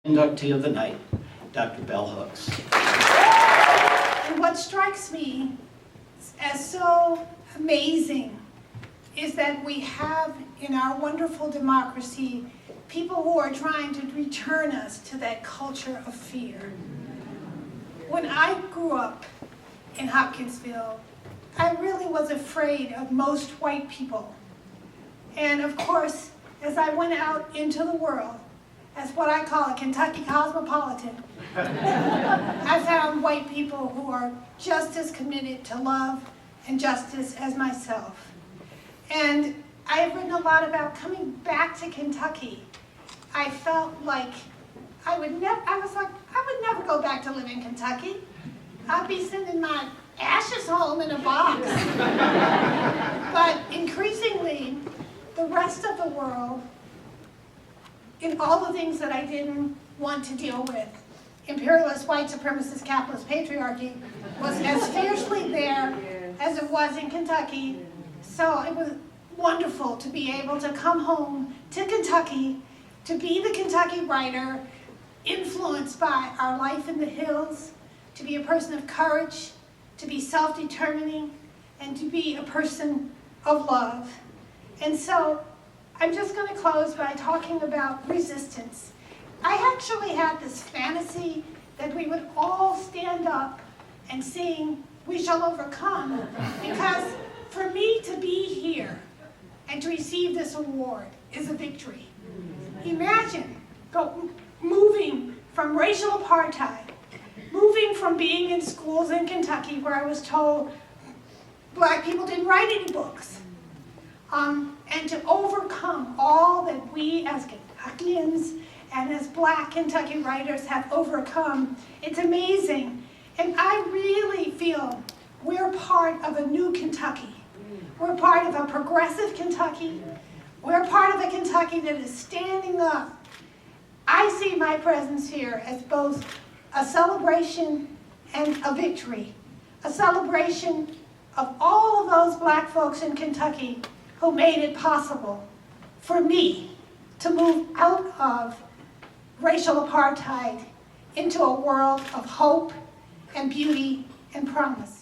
Inductee of the night, Dr. Bell Hooks. And what strikes me as so amazing is that we have in our wonderful democracy people who are trying to return us to that culture of fear. When I grew up in Hopkinsville, I really was afraid of most white people. And of course, as I went out into the world, as what I call a Kentucky cosmopolitan, I found white people who are just as committed to love and justice as myself. And I have written a lot about coming back to Kentucky. I felt like I would never go back to live in Kentucky. I'd be sending my ashes home in a box. But increasingly, the rest of the world, in all the things that I didn't want to deal with, imperialist, white supremacist, capitalist patriarchy was as fiercely there as it was in Kentucky. So it was wonderful to be able to come home to Kentucky, to be the Kentucky writer, influenced by our life in the hills, to be a person of courage, to be self-determining, and to be a person of love. And so I'm just going to close by talking about resistance. I actually had this fantasy that we would all stand up and sing, "We Shall Overcome," because for me to be here and to receive this award is a victory. Imagine moving from racial apartheid, moving from being in schools in Kentucky where I was told black people didn't write any books, and to overcome all that we as Kentuckians and as black Kentucky writers have overcome. It's amazing. And I really feel we're part of a new Kentucky. We're part of a progressive Kentucky. We're part of a Kentucky that is standing up. I see my presence here as both a celebration and a victory. A celebration of all of those black folks in Kentucky who made it possible for me to move out of racial apartheid into a world of hope and beauty and promise.